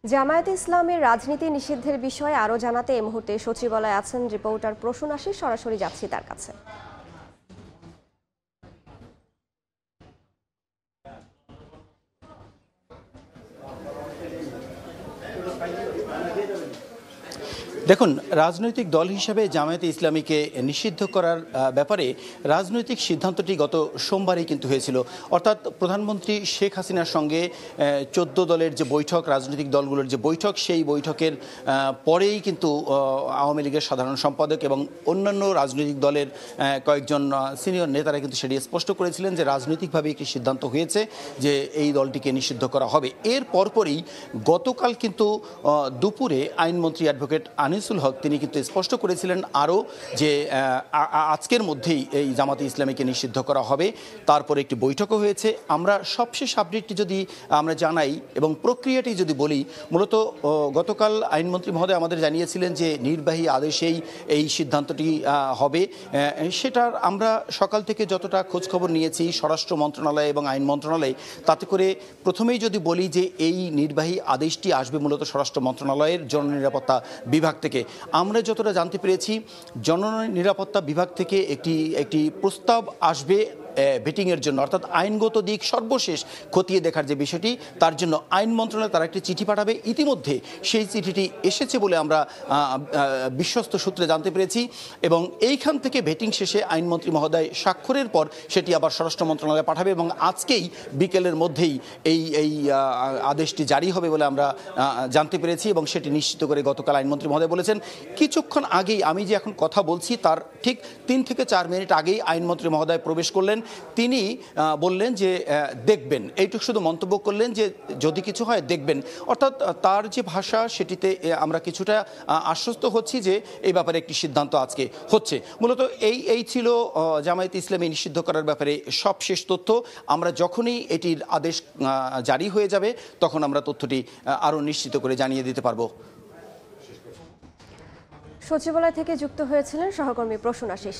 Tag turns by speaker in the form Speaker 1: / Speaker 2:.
Speaker 1: জামায়াতে ইসলামের রাজনীতি নিষিদ্ধের বিষয়ে আরও জানাতে এই মুহূর্তে সচিবালয়ে আছেন রিপোর্টার প্রসূন আশিস। সরাসরি যাচ্ছি তার কাছে।
Speaker 2: দেখুন, রাজনৈতিক দল হিসেবে জামায়াতে ইসলামীকে নিষিদ্ধ করার ব্যাপারে রাজনৈতিক সিদ্ধান্তটি গত সোমবারই কিন্তু হয়েছিল। অর্থাৎ প্রধানমন্ত্রী শেখ হাসিনার সঙ্গে 14 দলের যে বৈঠক, রাজনৈতিক দলগুলোর যে বৈঠক, সেই বৈঠকের পরেই কিন্তু আওয়ামী লীগের সাধারণ সম্পাদক এবং অন্যান্য রাজনৈতিক দলের কয়েকজন সিনিয়র নেতারা কিন্তু সেটি স্পষ্ট করেছিলেন যে রাজনৈতিকভাবে একটি সিদ্ধান্ত হয়েছে যে এই দলটিকে নিষিদ্ধ করা হবে। এর পরপরই গতকাল কিন্তু দুপুরে আইনমন্ত্রী অ্যাডভোকেট আনিসুল হক তিনি কিন্তু স্পষ্ট করেছিলেন আরও যে আজকের মধ্যেই এই জামাতে ইসলামীকে নিষিদ্ধ করা হবে। তারপরে একটি বৈঠকও হয়েছে। আমরা সবশেষ আপডেটটি যদি আমরা জানাই এবং প্রক্রিয়াটি যদি বলি, মূলত গতকাল আইনমন্ত্রী মহোদয় আমাদের জানিয়েছিলেন যে নির্বাহী আদেশেই এই সিদ্ধান্তটি হবে। সেটার আমরা সকাল থেকে যতটা খোঁজখবর নিয়েছি স্বরাষ্ট্র মন্ত্রণালয় এবং আইন মন্ত্রণালয়, তাতে করে প্রথমেই যদি বলি যে এই নির্বাহী আদেশটি আসবে মূলত স্বরাষ্ট্র মন্ত্রণালয়ের জননিরাপত্তা বিভাগ থেকে। আমরা যতটা জানতে পেরেছি জননিরাপত্তা বিভাগ থেকে একটি প্রস্তাব আসবে ভেটিংয়ের জন্য, অর্থাৎ আইনগত দিক সর্বশেষ খতিয়ে দেখার যে বিষয়টি, তার জন্য আইন মন্ত্রণালয় তারা একটি চিঠি পাঠাবে। ইতিমধ্যে সেই চিঠিটি এসেছে বলে আমরা বিশ্বস্ত সূত্রে জানতে পেরেছি এবং এইখান থেকে ভেটিং শেষে আইনমন্ত্রী মহোদয় স্বাক্ষরের পর সেটি আবার স্বরাষ্ট্র মন্ত্রণালয়ে পাঠাবে এবং আজকেই বিকেলের মধ্যেই এই আদেশটি জারি হবে বলে আমরা জানতে পেরেছি এবং সেটি নিশ্চিত করে গতকাল আইনমন্ত্রী মহোদয় বলেছেন। কিছুক্ষণ আগেই আমি যে এখন কথা বলছি তার ঠিক 3 থেকে 4 মিনিট আগেই আইনমন্ত্রী মহোদয় প্রবেশ করলেন। তিনি বললেন যে দেখবেন, এইটুকু শুধু মন্তব্য করলেন যে যদি কিছু হয় দেখবেন। অর্থাৎ তার যে ভাষা সেটিতে আমরা কিছুটা আশ্বস্ত হচ্ছি যে এই ব্যাপারে একটি সিদ্ধান্ত আজকে হচ্ছে। মূলত এই ছিল জামায়াতে ইসলামী নিষিদ্ধ করার ব্যাপারে সবশেষ তথ্য। আমরা যখনই এটির আদেশ জারি হয়ে যাবে তখন আমরা তথ্যটি আরও নিশ্চিত করে জানিয়ে দিতে পারবো।
Speaker 1: সচিবালয় থেকে যুক্ত হয়েছিলেন সহকর্মী প্রসূন আশিস।